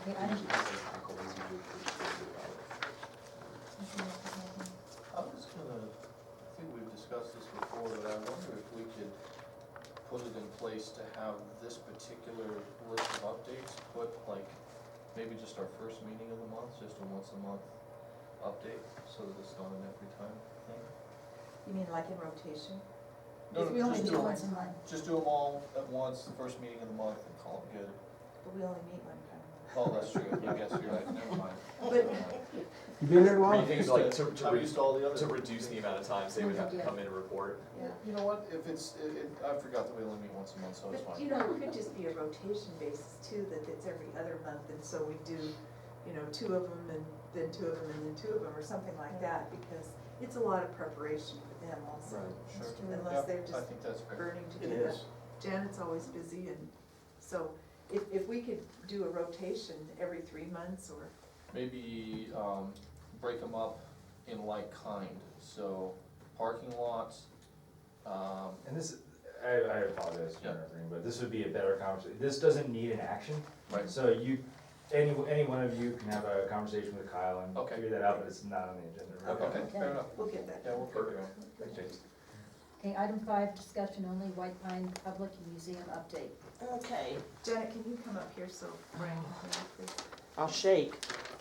Okay, I usually say tackle as you do first about it. I was gonna, I think we've discussed this before, but I wonder if we could put it in place to have this particular list of updates, put like, maybe just our first meeting of the month, just a once a month update, so that it's not an every time thing. You mean like in rotation? No, If we only just meet do 'em- once a month. Just do them all at once, the first meeting of the month, and call it good. But we only meet one time. Oh, that's true, I guess you're right, never mind. But You been there Were you long? thinking like I'm used to all the others. to reduce the amount of times they would have to come in and report? yeah. You know what, if it's, I forgot that we only meet once a month, so it's But, fine. you know, it could just be a rotation basis too, that it's every other month, and so we do, you know, 2 of them, and then 2 of them, and then 2 of them, or something like that, because it's a lot of preparation for them also. Right, sure. Unless Yep, they're I just think that's fair. burning to It do that. is. Janet's always busy, and so if we could do a rotation every 3 months, or, Maybe, break them up in like kind, so parking lots, And this, I apologize for Yeah. interrupting, but this would be a better conversation. This doesn't need an action. Right. So you, any one of you can have a conversation with Kyle and Okay. figure that out, but it's not on the agenda. right? okay, fair enough, we'll get that yeah, done. we'll figure it out. Thanks, Jason. Okay, item 5, discussion only, White Pine Public Museum update. Okay, Janet, can you come up here so Brian can hear you, please? I'll shake.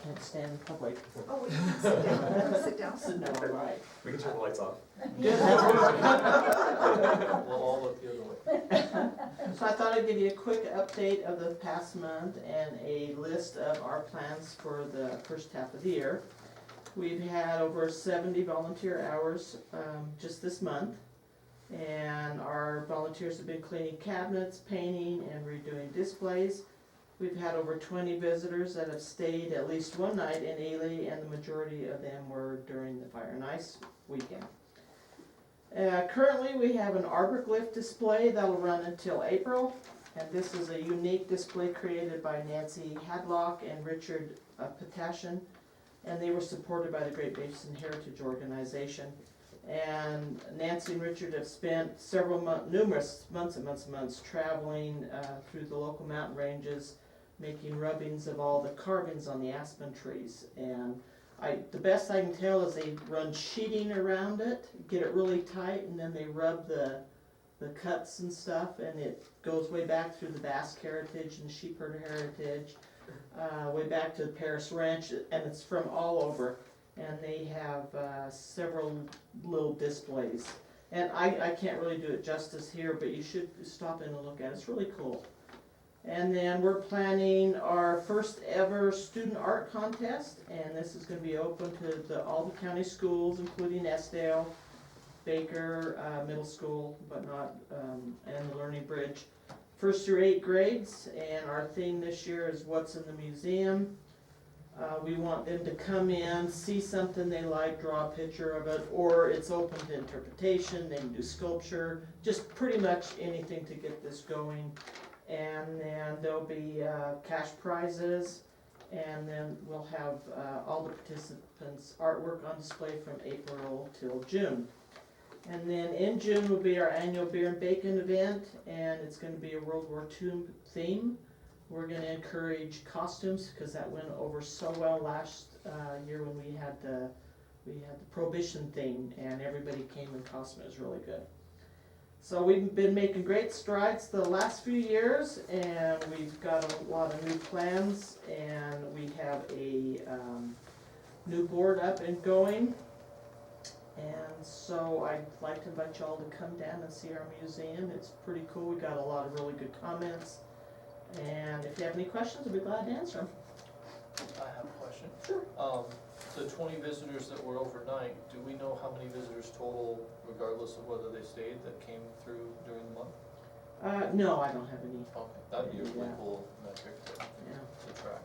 Can't stand in public. Oh, we can sit down, Let me sit down. So, no, all right. We can turn the lights off. We'll all look the other way. So I thought I'd give you a quick update of the past month and a list of our plans for the first half of the year. We've had over 70 volunteer hours just this month. And our volunteers have been cleaning cabinets, painting, and redoing displays. We've had over 20 visitors that have stayed at least one night in Ely, and the majority of them were during the Fire and Ice weekend. Currently, we have an Arbor Glyph display that'll run until April, and this is a unique display created by Nancy Hadlock and Richard Potashin, and they were supported by the Great Basin Heritage Organization. And Nancy and Richard have spent numerous months traveling through the local mountain ranges, making rubbings of all the carvings on the aspen trees. And the best I can tell is they run sheeting around it, get it really tight, and then they rub the cuts and stuff, and it goes way back through the Basque heritage and sheepherder heritage, way back to the Paris Ranch, and it's from all over. And they have several little displays. And I can't really do it justice here, but you should stop in and look at it, it's really cool. And then we're planning our first ever student art contest, and this is gonna be open to all the county schools, including Estelle, Baker, Middle School, but not, and the Learning Bridge. 1st through 8th grades, and our theme this year is What's in the Museum. We want them to come in, see something they like, draw a picture of it, or it's open to interpretation, they can do sculpture, just pretty much anything to get this going. And then there'll be cash prizes, and then we'll have all the participants' artwork on display from April till June. And then in June will be our annual beer and bacon event, and it's gonna be a World War II theme. We're gonna encourage costumes, because that went over so well last year when we had the Prohibition theme, and everybody came in costume, it was really good. So we've been making great strides the last few years, and we've got a lot of new plans, and we have a new board up and going. And so I'd like to invite y'all to come down and see our museum, it's pretty cool, we got a lot of really good comments. And if you have any questions, I'd be glad to answer them. I have a question. Sure. The 20 visitors that were overnight, do we know how many visitors total, regardless of whether they stayed, that came through during the month? No, I don't have any. Okay, that'd be a really Yeah. cool metric Yeah. to track.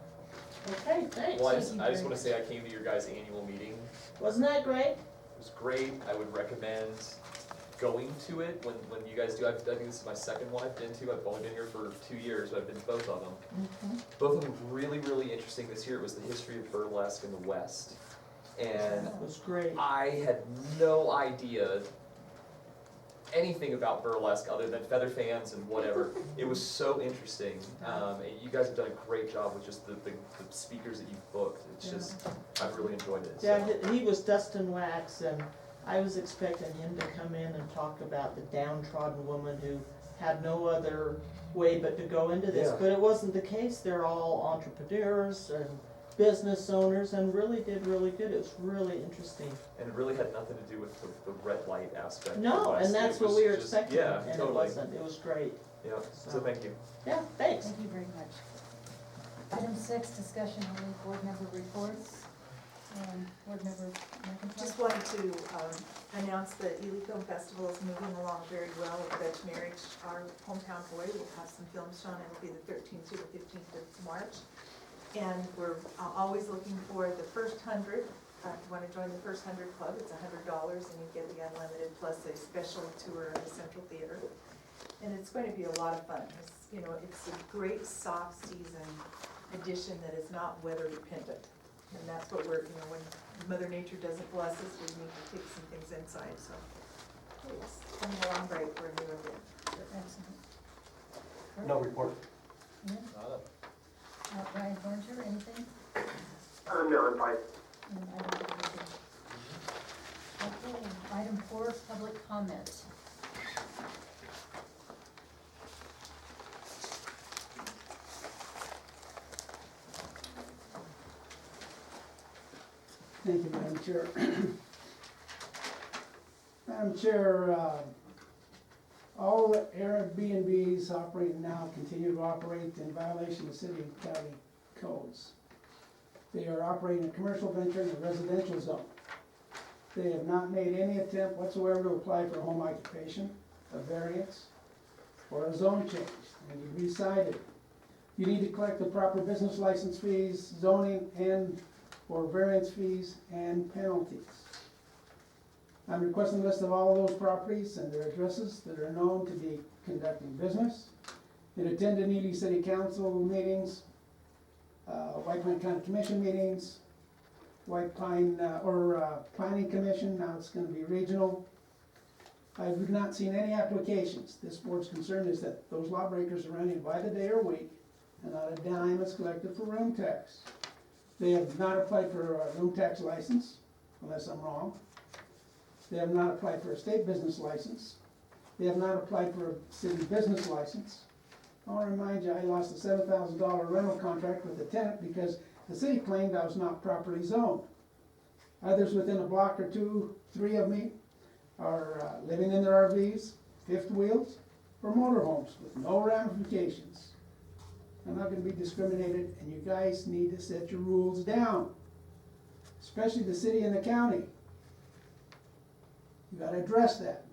Okay, thanks. Well, I Thank just, you I just very wanna say I came to your guys' annual meeting. Wasn't that great? It was great. I would recommend going to it when you guys do. I think this is my second one I've been to. I've only been here for 2 years, but I've been to both of them. Both of them really, really interesting. This year it was the history of burlesque in the West. And It was great. I had no idea anything about burlesque other than feather fans and whatever. It was so interesting, and you guys have done a great job with just the speakers that you've booked. It's just, I've really enjoyed it. Yeah, So. he was Dustin Wax, and I was expecting him to come in and talk about the downtrodden woman who had no other way but to go into this, Yeah. but it wasn't the case. They're all entrepreneurs and business owners and really did really good. It was really interesting. And it really had nothing to do with the red light aspect. of No, West. and that's It what was we were just- expecting, Yeah, and it totally. wasn't. It was great. Yeah, so thank you. Yeah, thanks. Thank you very much. Item 6, discussion only, board member reports. Board member McIntosh. Just wanted to announce that Ely Film Festival is moving along very well with Dutch Marriage. Our hometown boy will have some films shown. It'll be the 13th to the 15th of March. And we're always looking for the first 100. If you want to join the first 100 club, it's $100 and you get the unlimited plus a special tour of the Central Theater. And it's going to be a lot of fun. It's a great soft season edition that is not weather dependent. And that's what when Mother Nature doesn't bless us, we need to take some things inside, so. It's coming along great for a new event. Excellent. No report. Yeah. Ryan Thornton, anything? No, I'm fine. And I don't have anything. Okay, item 4, public comment. Thank you, Madam Chair. Madam Chair, all the Airbnbs operating now continue to operate in violation of city and county codes. They are operating a commercial venture in a residential zone. They have not made any attempt whatsoever to apply for a home occupation, a variance, or a zone change, and you recited. You need to collect the proper business license fees, zoning, and or variance fees and penalties. I'm requesting a list of all of those properties and their addresses that are known to be conducting business. It attended Ely City Council meetings, White Pine County Commission meetings, White Pine, Planning Commission, now it's gonna be regional. I've not seen any applications. This board's concern is that those lawbreakers are running by the day or week, and not a dime is collected for room tax. They have not applied for a room tax license, unless I'm wrong. They have not applied for a state business license. They have not applied for a city business license. I want to remind you, I lost a $7,000 rental contract with the tenant because the city claimed I was not properly zoned. Others within a block or two, 3 of me, are living in their RVs, fifth wheels, or motorhomes with no ramifications. I'm not gonna be discriminated, and you guys need to set your rules down, especially the city and the county. You gotta address that.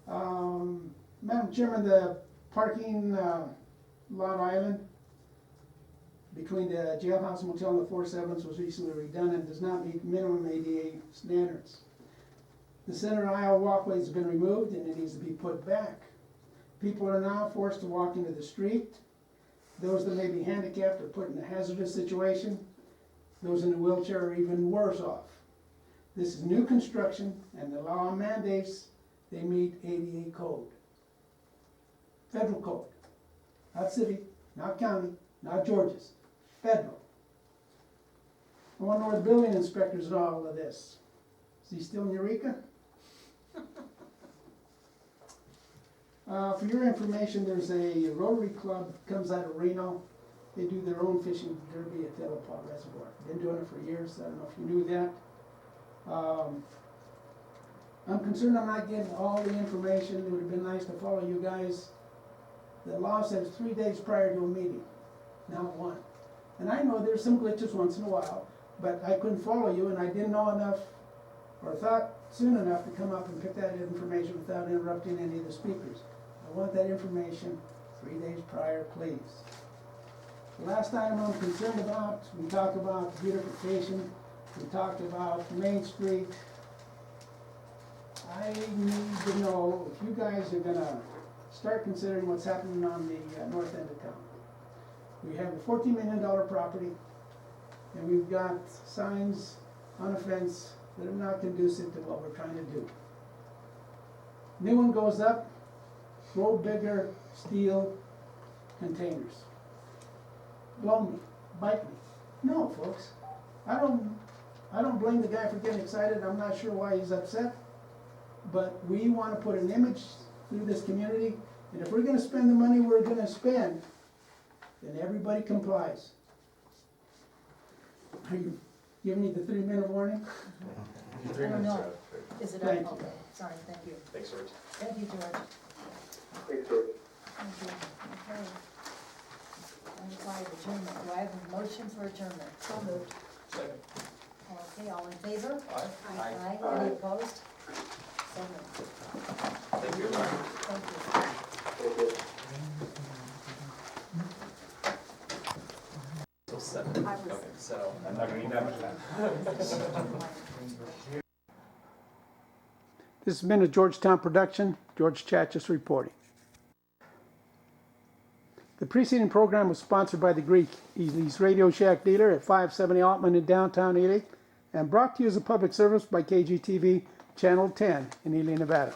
Madam Chairman, the parking lot island between the jailhouse motel and the Four Seasons was recently redone and does not meet minimum ADA standards. The center aisle walkway has been removed and it needs to be put back. People are now forced to walk into the street. Those that may be handicapped are put in a hazardous situation. Those in a wheelchair are even worse off. This is new construction, and the law mandates they meet ADA code. Federal code. Not city, not county, not Georgia's. Federal. I want to know where the building inspector's in all of this. Is he still in Eureka? For your information, there's a Rotary Club, comes out of Reno. They do their own fishing derby at Telepaw Reservoir. Been doing it for years, I don't know if you knew that. I'm concerned I'm not getting all the information. It would have been nice to follow you guys. The law says 3 days prior to a meeting, not 1. And I know there's some glitches once in a while, but I couldn't follow you and I didn't know enough or thought soon enough to come up and pick that information without interrupting any of the speakers. I want that information 3 days prior, please. The last item I'm concerned about, we talked about beautification, we talked about Main Street. I need to know if you guys are gonna start considering what's happening on the north end of town. We have a $14 million property, and we've got signs on a fence that are not conducive to what we're trying to do. New one goes up, throw bigger steel containers. Blow me, bite me. No, folks, I don't blame the guy for getting excited, I'm not sure why he's upset. But we wanna put an image through this community, and if we're gonna spend the money we're gonna spend, then everybody complies. Are you giving me the 3-minute warning? Your 3 I don't minutes know. are up. Is it Thank up? you. Okay, sorry, thank you. Thanks, George. Thank you, George. Thanks, George. Thank you. Okay. Item 5, adjournment. Do I have a motion for adjournment? So moved. Second. Okay, all in favor? Aye. Aye. Aye. Any opposed? So moved. Thank you. Thank you. Thank you. Till 7. I was- Okay, so. I'm not gonna eat that much time. This has been a Georgetown production, George Chachis reporting. The preceding program was sponsored by the Greek, Ely's Radio Shack dealer at 570 Altman in downtown Ely, and brought to you as a public service by KGTV Channel 10 in Ely, Nevada.